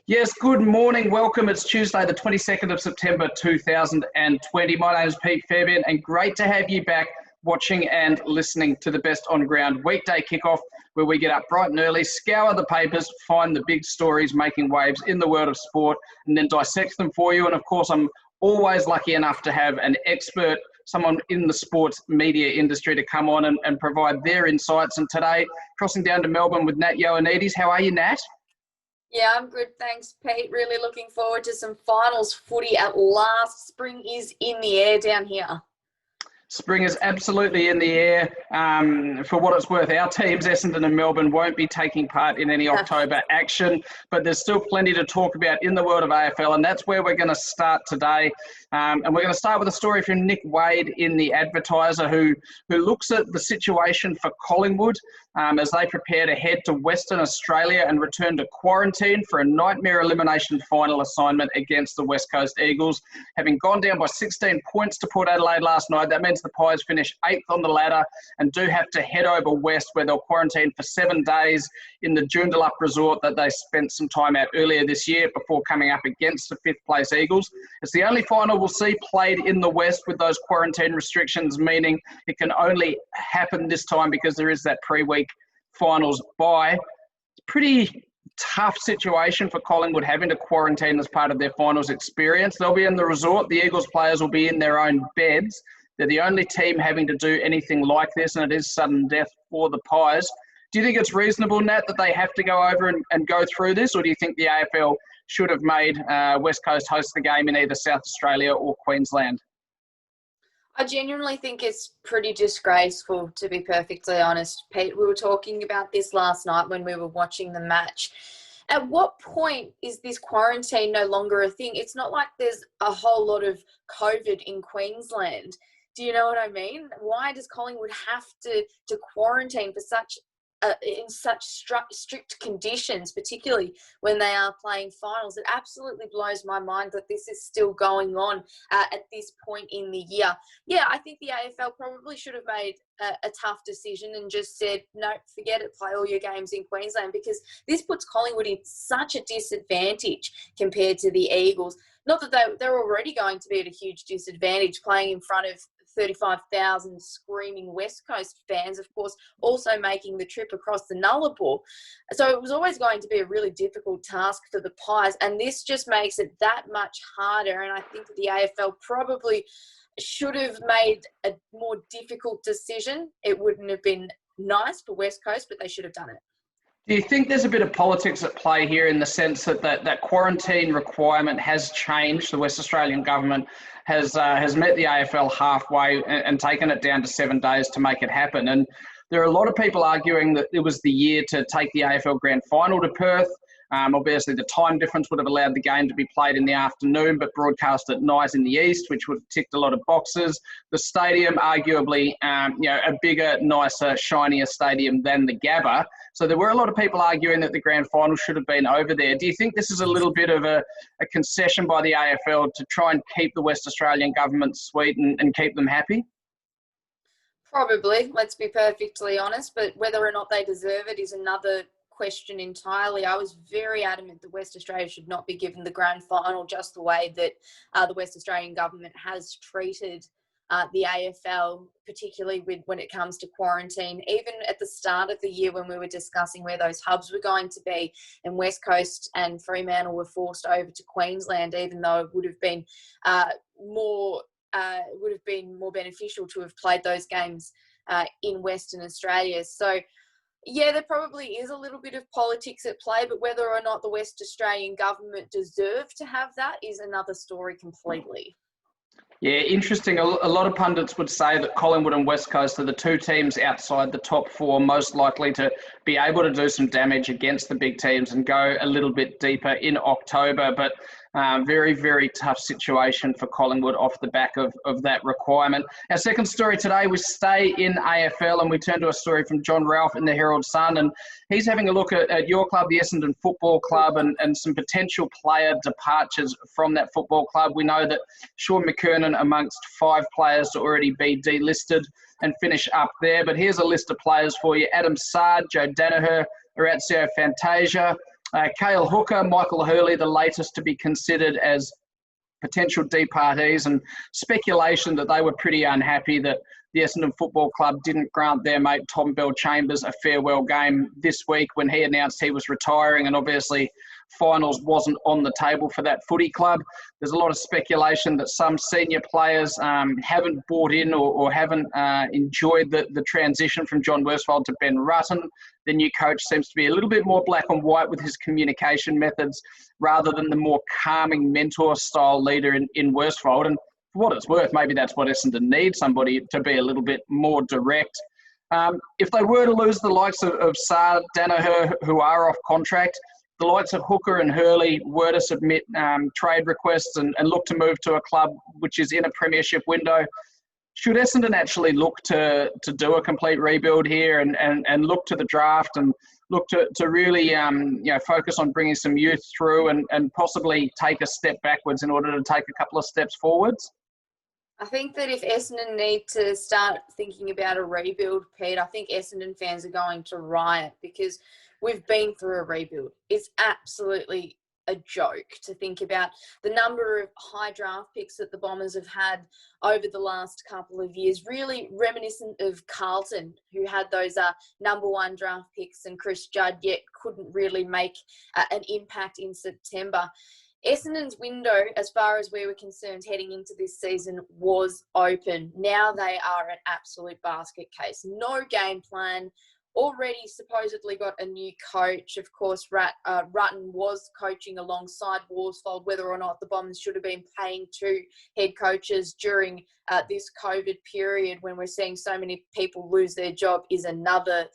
Yes, good morning. Welcome. It's Tuesday, the 22nd of September 2020. My name is Pete Fairbairn, and great to have you back watching and listening to the best on-ground weekday kickoff, where we get up bright and early, scour the papers, find the big stories making waves in the world of sport, and then dissect them for you. And of course, I'm always lucky enough to have an expert, someone in the sports media industry, to come on and provide their insights. And today, crossing down to Melbourne with Nat Yoannidis. How are you, Nat? Yeah, I'm good. Thanks, Pete. Really looking forward to some finals footy at last. Spring is in the air down here. Spring is absolutely in the air. For what it's worth, our teams, Essendon and Melbourne, won't be taking part in any October action, but there's still plenty to talk about in the world of AFL, and that's where we're going to start today. And we're going to start with a story from Nick Wade in The Advertiser, who looks at the situation for Collingwood as they prepare to head to Western Australia and return to quarantine for a nightmare elimination final assignment against the West Coast Eagles. Having gone down by 16 points to Port Adelaide last night, that means the Pies finish 8th on the ladder and do have to head over west, where they'll quarantine for 7 days in the Joondalup resort that they spent some time at earlier this year before coming up against the 5th place Eagles. It's the only final we'll see played in the West with those quarantine restrictions, meaning it can only happen this time because there is that pre-week finals bye. It's a pretty tough situation for Collingwood having to quarantine as part of their finals experience. They'll be in the resort. The Eagles players will be in their own beds. They're the only team having to do anything like this, and it is sudden death for the Pies. Do you think it's reasonable, Nat, that they have to go over and go through this, or do you think the AFL should have made West Coast host the game in either South Australia or Queensland? I genuinely think it's pretty disgraceful, to be perfectly honest, Pete. We were talking about this last night when we were watching the match. At what point is this quarantine no longer a thing? It's not like there's a whole lot of COVID in Queensland. Do you know what I mean? Why does Collingwood have to quarantine for in such strict conditions, particularly when they are playing finals? It absolutely blows my mind that this is still going on at this point in the year. Yeah, I think the AFL probably should have made a tough decision and just said, no, forget it, play all your games in Queensland, because this puts Collingwood in such a disadvantage compared to the Eagles. Not that they're already going to be at a huge disadvantage playing in front of 35,000 screaming West Coast fans, of course, also making the trip across the Nullarbor. So it was always going to be a really difficult task for the Pies, and this just makes it that much harder. And I think that the AFL probably should have made a more difficult decision. It wouldn't have been nice for West Coast, but they should have done it. Do you think there's a bit of politics at play here, in the sense that quarantine requirement has changed? The West Australian government has met the AFL halfway and taken it down to 7 days to make it happen. And there are a lot of people arguing that it was the year to take the AFL Grand Final to Perth. Obviously, the time difference would have allowed the game to be played in the afternoon, but broadcast at night in the east, which would have ticked a lot of boxes. The stadium, arguably, a bigger, nicer, shinier stadium than the Gabba. So there were a lot of people arguing that the grand final should have been over there. Do you think this is a little bit of a concession by the AFL to try and keep the West Australian government sweet and keep them happy? Probably, let's be perfectly honest, but whether or not they deserve it is another question entirely. I was very adamant that West Australia should not be given the grand final, just the way that the West Australian government has treated the AFL, particularly when it comes to quarantine. Even at the start of the year, when we were discussing where those hubs were going to be, and West Coast and Fremantle were forced over to Queensland, even though it would have been more beneficial to have played those games in Western Australia. So yeah, there probably is a little bit of politics at play, but whether or not the West Australian government deserve to have that is another story completely. Yeah, interesting. A lot of pundits would say that Collingwood and West Coast are the two teams outside the top four most likely to be able to do some damage against the big teams and go a little bit deeper in October. But very, very tough situation for Collingwood off the back of that requirement. Our second story today, we stay in AFL and we turn to a story from John Ralph in the Herald Sun. And he's having a look at your club, the Essendon Football Club, and some potential player departures from that football club. We know that Sean McKernan amongst 5 players to already be delisted and finish up there. But here's a list of players for you. Adam Sard, Joe Danaher, Orazio Fantasia, Cale Hooker, Michael Hurley, the latest to be considered as potential departees, and speculation that they were pretty unhappy that the Essendon Football Club didn't grant their mate Tom Bell-Chambers a farewell game this week when he announced he was retiring, and obviously finals wasn't on the table for that footy club. There's a lot of speculation that some senior players haven't bought in or haven't enjoyed the transition from John Worsfold to Ben Rutten. The new coach seems to be a little bit more black and white with his communication methods rather than the more calming mentor-style leader in Worsfold. And for what it's worth, maybe that's what Essendon needs, somebody to be a little bit more direct. If they were to lose the likes of Saad, Danaher, who are off contract, the likes of Hooker and Hurley were to submit trade requests and look to move to a club which is in a premiership window, should Essendon actually look to do a complete rebuild here and look to the draft and look to really focus on bringing some youth through and possibly take a step backwards in order to take a couple of steps forwards? I think that if Essendon need to start thinking about a rebuild, Pete, I think Essendon fans are going to riot because we've been through a rebuild. It's absolutely a joke to think about the number of high draft picks that the Bombers have had over the last couple of years, really reminiscent of Carlton, who had those number 1 draft picks, and Chris Judd yet couldn't really make an impact in September. Essendon's window, as far as we were concerned heading into this season, was open. Now they are an absolute basket case. No game plan. Already supposedly got a new coach. Of course, Rutten was coaching alongside Worsfold. Whether or not the Bombers should have been paying 2 head coaches during this COVID period when we're seeing so many people lose their job is another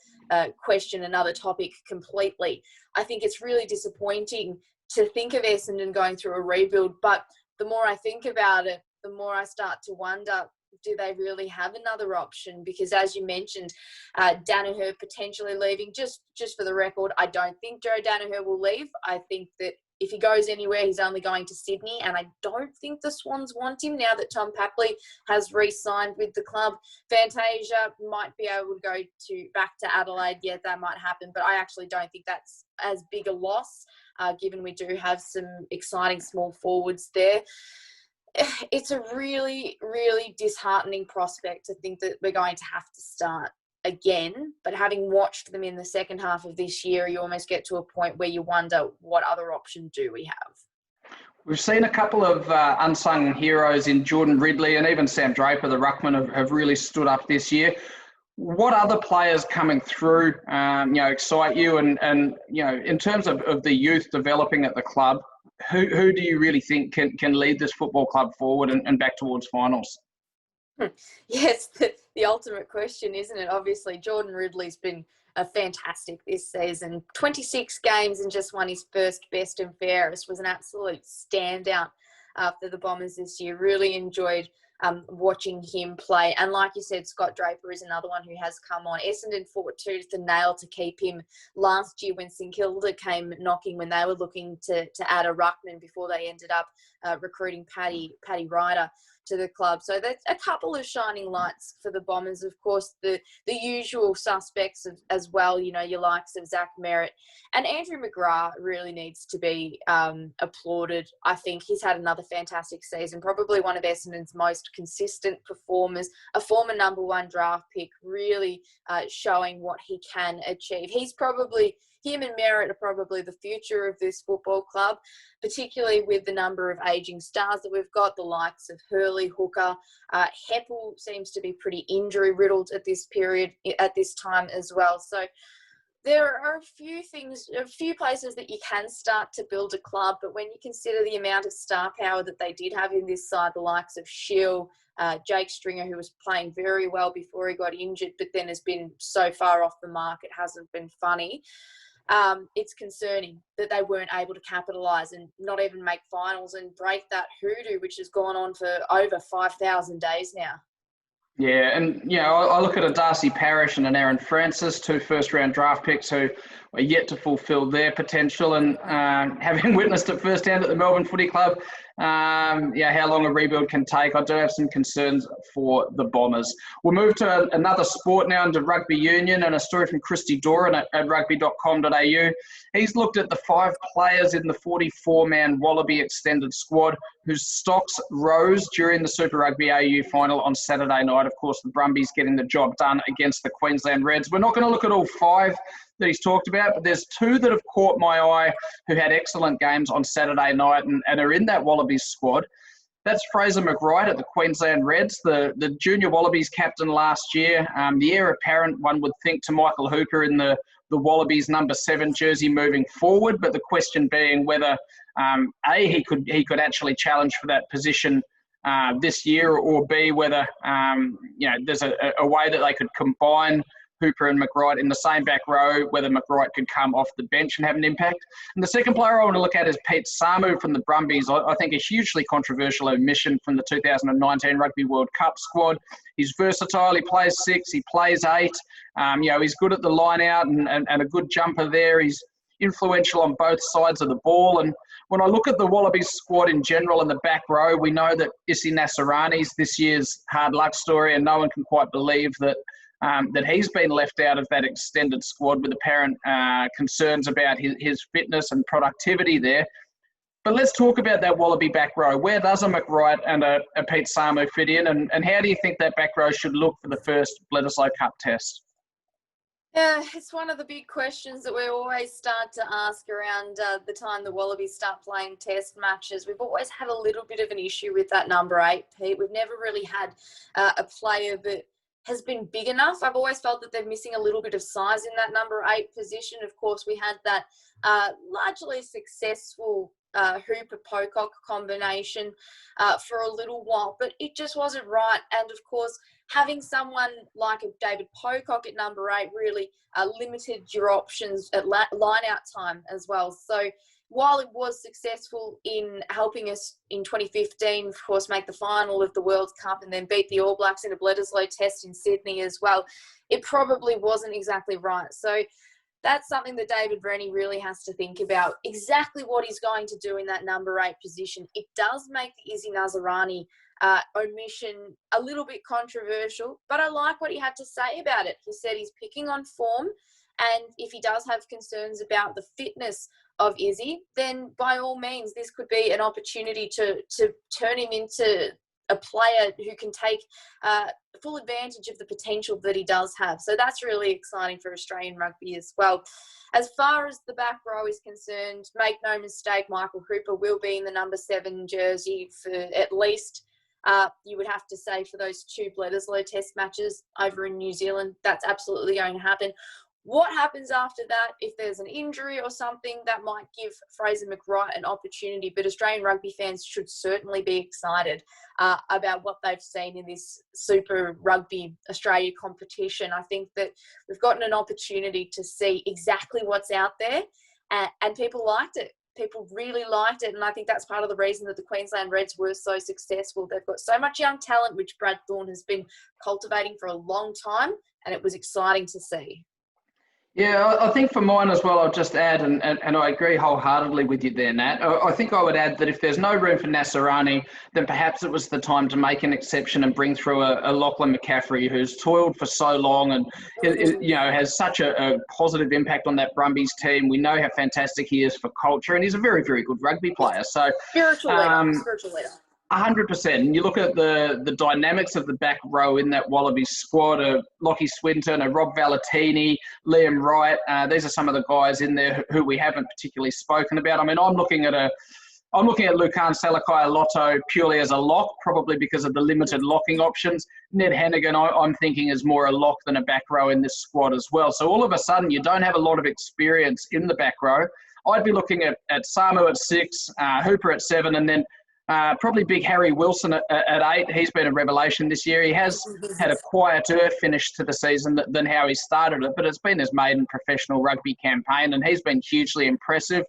question, another topic completely. I think it's really disappointing to think of Essendon going through a rebuild, but the more I think about it, the more I start to wonder, do they really have another option? Because as you mentioned, Danaher potentially leaving. Just for the record, I don't think Joe Danaher will leave. I think that if he goes anywhere, he's only going to Sydney, and I don't think the Swans want him now that Tom Papley has re-signed with the club. Fantasia might be able to go back to Adelaide. Yeah, that might happen, but I actually don't think that's as big a loss, given we do have some exciting small forwards there. It's a really, really disheartening prospect to think that we're going to have to start again. But having watched them in the second half of this year, you almost get to a point where you wonder, what other option do we have? We've seen a couple of unsung heroes in Jordan Ridley and even Sam Draper, the ruckman, have really stood up this year. What other players coming through, excite you? And in terms of the youth developing at the club, who do you really think can lead this football club forward and back towards finals? Yes, the ultimate question, isn't it? Obviously, Jordan Ridley's been fantastic this season. 26 games and just won his first best and fairest. Was an absolute standout for the Bombers this year. Really enjoyed watching him play. And like you said, Scott Draper is another one who has come on. Essendon fought tooth and nail to keep him last year when St Kilda came knocking, when they were looking to add a ruckman before they ended up recruiting Paddy Ryder to the club. So that's a couple of shining lights for the Bombers. Of course, the usual suspects as well, your likes of Zach Merritt. And Andrew McGrath really needs to be applauded. I think he's had another fantastic season, probably one of Essendon's most consistent performers, a former number 1 draft pick, really showing what he can achieve. Him and Merritt are probably the future of this football club, particularly with the number of ageing stars that we've got, the likes of Hurley, Hooker. Heppel seems to be pretty injury-riddled at this time as well. So there are a few places that you can start to build a club, but when you consider the amount of star power that they did have in this side, the likes of Shiel, Jake Stringer, who was playing very well before he got injured, but then has been so far off the mark, it hasn't been funny. It's concerning that they weren't able to capitalise and not even make finals and break that hoodoo, which has gone on for over 5,000 days now. Yeah, and I look at a Darcy Parish and an Aaron Francis, two first-round draft picks who are yet to fulfil their potential, and having witnessed it firsthand at the Melbourne Footy Club, how long a rebuild can take, I do have some concerns for the Bombers. We'll move to another sport now, into rugby union, and a story from Christy Doran at rugby.com.au. He's looked at the 5 players in the 44-man Wallaby extended squad whose stocks rose during the Super Rugby AU final on Saturday night. Of course, the Brumbies getting the job done against the Queensland Reds. We're not going to look at all 5 that he's talked about, but there's 2 that have caught my eye who had excellent games on Saturday night and are in that Wallabies squad. That's Fraser McWright at the Queensland Reds, the junior Wallabies captain last year. The heir apparent, one would think, to Michael Hooper in the Wallabies number 7 jersey moving forward, but the question being whether he could actually challenge for that position this year, or B, whether there's a way that they could combine Hooper and McWright in the same back row, whether McWright could come off the bench and have an impact. And the second player I want to look at is Pete Samu from the Brumbies. I think a hugely controversial omission from the 2019 Rugby World Cup squad. He's versatile. He plays 6, he plays 8. He's good at the line out and a good jumper there. He's influential on both sides of the ball. And when I look at the Wallabies squad in general in the back row, we know that Isi Nasserani's this year's hard luck story, and no one can quite believe that he's been left out of that extended squad, with apparent concerns about his fitness and productivity there. But let's talk about that Wallaby back row. Where does a McWright and a Pete Samu fit in, and how do you think that back row should look for the first Bledisloe Cup test? Yeah, it's one of the big questions that we always start to ask around the time the Wallabies start playing test matches. We've always had a little bit of an issue with that number 8, Pete. We've never really had a player that has been big enough. I've always felt that they're missing a little bit of size in that number 8 position. Of course, we had that largely successful Hooper-Pocock combination for a little while, but it just wasn't right. And of course, having someone like a David Pocock at number 8 really limited your options at line-out time as well. So while it was successful in helping us in 2015, of course, make the final of the World Cup and then beat the All Blacks in a Bledisloe test in Sydney as well, it probably wasn't exactly right. So that's something that David Rennie really has to think about, exactly what he's going to do in that number 8 position. It does make the Izzy Nazarani omission a little bit controversial, but I like what he had to say about it. He said he's picking on form, and if he does have concerns about the fitness of Izzy, then by all means, this could be an opportunity to turn him into a player who can take full advantage of the potential that he does have. So that's really exciting for Australian rugby as well. As far as the back row is concerned, make no mistake, Michael Hooper will be in the number 7 jersey for at least, you would have to say, for those 2 Bledisloe test matches over in New Zealand. That's absolutely going to happen. What happens after that, if there's an injury or something, that might give Fraser McWright an opportunity. But Australian rugby fans should certainly be excited about what they've seen in this Super Rugby Australia competition. I think that we've gotten an opportunity to see exactly what's out there, and people liked it. People really liked it, and I think that's part of the reason that the Queensland Reds were so successful. They've got so much young talent, which Brad Thorne has been cultivating for a long time, and it was exciting to see. Yeah, I think for mine as well, I'll just add, and I agree wholeheartedly with you there, Nat. I think I would add that if there's no room for Nasserani, then perhaps it was the time to make an exception and bring through a Lachlan McCaffrey, who's toiled for so long and has such a positive impact on that Brumbies team. We know how fantastic he is for culture, and he's a very, very good rugby player. So spiritual leader. 100%. And you look at the dynamics of the back row in that Wallaby squad, Lockie Swinton, Rob Valentini, Liam Wright. These are some of the guys in there who we haven't particularly spoken about. I mean, I'm looking at Lucan Salakai-Lotto purely as a lock, probably because of the limited locking options. Ned Hennigan, I'm thinking, is more a lock than a back row in this squad as well. So all of a sudden, you don't have a lot of experience in the back row. I'd be looking at Samu at 6, Hooper at 7, and then probably big Harry Wilson at 8. He's been a revelation this year. He has had a quieter finish to the season than how he started it, but it's been his maiden professional rugby campaign, and he's been hugely impressive.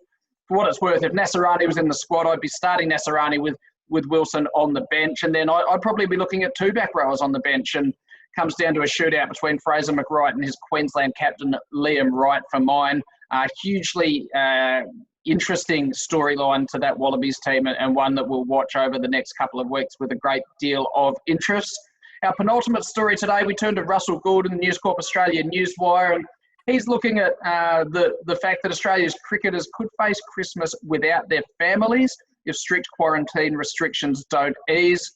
For what it's worth, if Nasserani was in the squad, I'd be starting Nasserani with with Wilson on the bench. And then I'd probably be looking at 2 back rowers on the bench, and comes down to a shootout between Fraser McWright and his Queensland captain, Liam Wright, for mine. Hugely interesting storyline to that Wallabies team, and one that we'll watch over the next couple of weeks with a great deal of interest. Our penultimate story today, we turn to Russell Gould in the News Corp Australia Newswire, and he's looking at the fact that Australia's cricketers could face Christmas without their families if strict quarantine restrictions don't ease.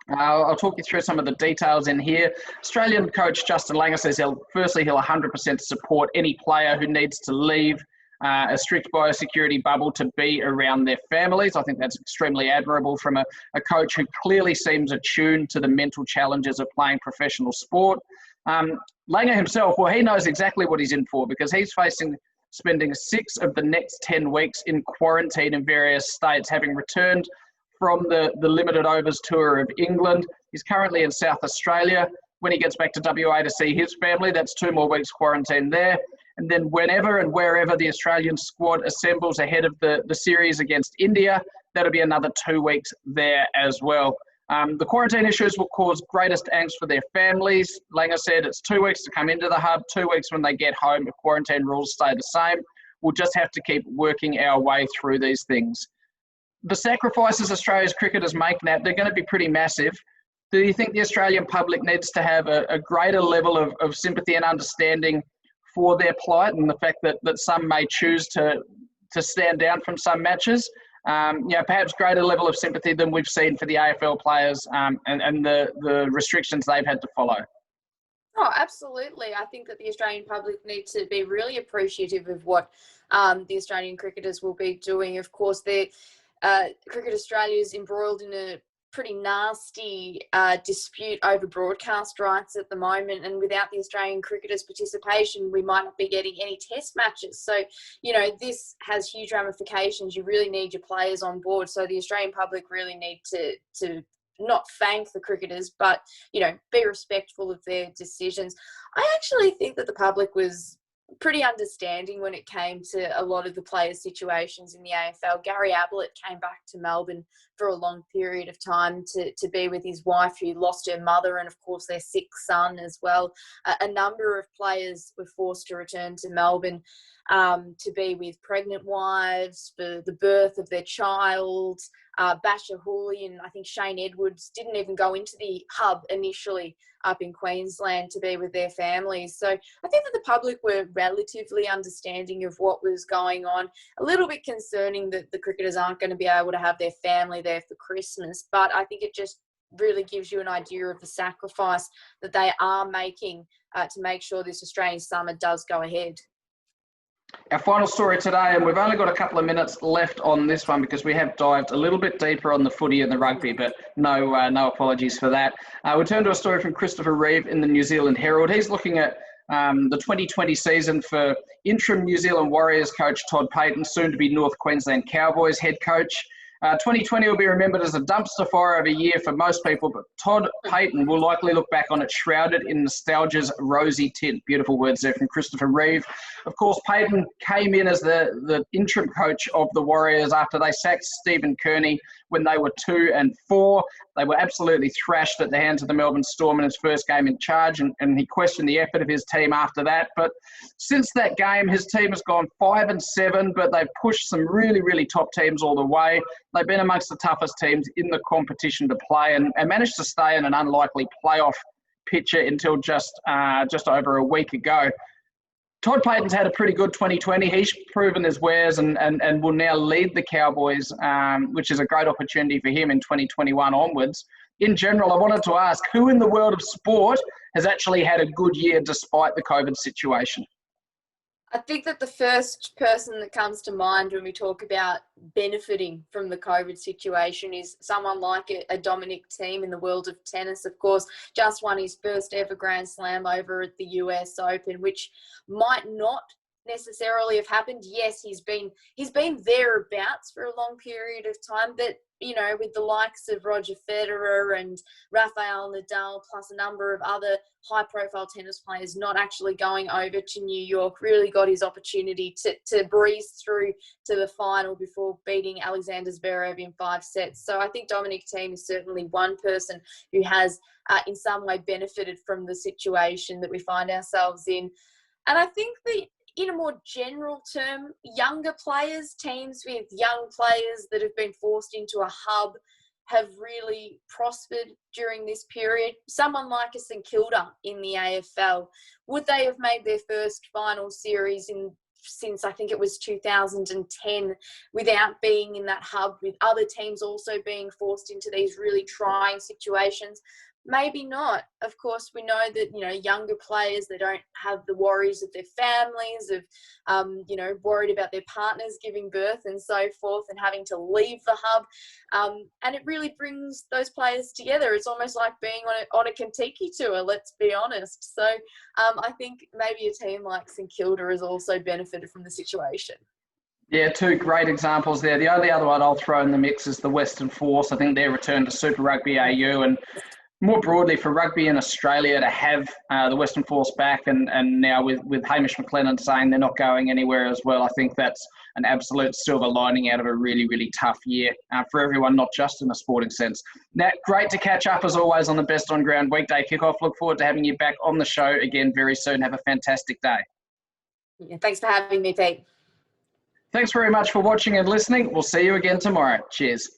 I'll talk you through some of the details in here. Australian coach Justin Langer says he'll 100% support any player who needs to leave a strict biosecurity bubble to be around their families. I think that's extremely admirable from a coach who clearly seems attuned to the mental challenges of playing professional sport. Langer himself, well, he knows exactly what he's in for, because he's spending 6 of the next 10 weeks in quarantine in various states, having returned from the limited overs tour of England. He's currently in South Australia. When he gets back to WA to see his family, that's 2 more weeks quarantine there. And then whenever and wherever the Australian squad assembles ahead of the series against India, that'll be another 2 weeks there as well. The quarantine issues will cause greatest angst for their families. Langer said it's 2 weeks to come into the hub, 2 weeks when they get home. If quarantine rules stay the same, we'll just have to keep working our way through these things. The sacrifices Australia's cricketers make, Nat, they're going to be pretty massive. Do you think the Australian public needs to have a greater level of sympathy and understanding for their plight, and the fact that some may choose to stand down from some matches? Perhaps greater level of sympathy than we've seen for the AFL players and the restrictions they've had to follow. Oh, absolutely. I think that the Australian public need to be really appreciative of what the Australian cricketers will be doing. Of course, Cricket Australia is embroiled in a pretty nasty dispute over broadcast rights at the moment, and without the Australian cricketers' participation, we might not be getting any test matches. So, this has huge ramifications. You really need your players on board. So the Australian public really need to not thank the cricketers, but, be respectful of their decisions. I actually think that the public was pretty understanding when it came to a lot of the players' situations in the AFL. Gary Ablett came back to Melbourne for a long period of time to be with his wife, who lost her mother, and of course their sick son as well. A number of players were forced to return to Melbourne to be with pregnant wives for the birth of their child. Basher Hooley and I think Shane Edwards didn't even go into the hub initially up in Queensland to be with their families. So I think that the public were relatively understanding of what was going on. A little bit concerning that the cricketers aren't going to be able to have their family there for Christmas, but I think it just really gives you an idea of the sacrifice that they are making to make sure this Australian summer does go ahead. Our final story today, and we've only got a couple of minutes left on this one because we have dived a little bit deeper on the footy and the rugby, but no apologies for that. We turn to a story from Christopher Reeve in the New Zealand Herald. He's looking at the 2020 season for interim New Zealand Warriors coach Todd Payten, soon to be North Queensland Cowboys head coach. 2020 will be remembered as a dumpster fire of a year for most people, but Todd Payten will likely look back on it shrouded in nostalgia's rosy tint. Beautiful words there from Christopher Reeve. Of course, Payten came in as the interim coach of the Warriors after they sacked Stephen Kearney when they were 2-4. They were absolutely thrashed at the hands of the Melbourne Storm in his first game in charge, and he questioned the effort of his team after that. But since that game, his team has gone 5-7, but they've pushed some really, really top teams all the way. They've been amongst the toughest teams in the competition to play and managed to stay in an unlikely playoff picture until just over a week ago. Todd Payten's had a pretty good 2020. He's proven his wares and will now lead the Cowboys, which is a great opportunity for him in 2021 onwards. In general, I wanted to ask, who in the world of sport has actually had a good year despite the COVID situation? I think that the first person that comes to mind when we talk about benefiting from the COVID situation is someone like a Dominic Thiem in the world of tennis. Of course, just won his first ever Grand Slam over at the US Open, which might not necessarily have happened. Yes, he's been thereabouts for a long period of time, but you know, with the likes of Roger Federer and Rafael Nadal, plus a number of other high-profile tennis players not actually going over to New York, really got his opportunity to breeze through to the final before beating Alexander Zverev in 5 sets. So I think Dominic Thiem is certainly one person who has in some way benefited from the situation that we find ourselves in. And I think that in a more general term, younger players, teams with young players that have been forced into a hub have really prospered during this period. Someone like a St Kilda in the AFL, would they have made their first final series since I think it was 2010 without being in that hub, with other teams also being forced into these really trying situations? Maybe not. Of course, we know that, you know, younger players, they don't have the worries of their families, of, you know, worried about their partners giving birth and so forth and having to leave the hub. And it really brings those players together. It's almost like being on a Kentucky tour, let's be honest. So I think maybe a team like St Kilda has also benefited from the situation. Yeah, 2 great examples there. The only other one I'll throw in the mix is the Western Force. I think their return to Super Rugby AU, and more broadly for rugby in Australia to have the Western Force back, and now with Hamish McLennan saying they're not going anywhere as well, I think that's an absolute silver lining out of a really, really tough year for everyone, not just in a sporting sense. Nat, great to catch up as always on the Best On Ground Weekday Kickoff. Look forward to having you back on the show again very soon. Have a fantastic day. Yeah, thanks for having me, Pete. Thanks very much for watching and listening. We'll see you again tomorrow. Cheers.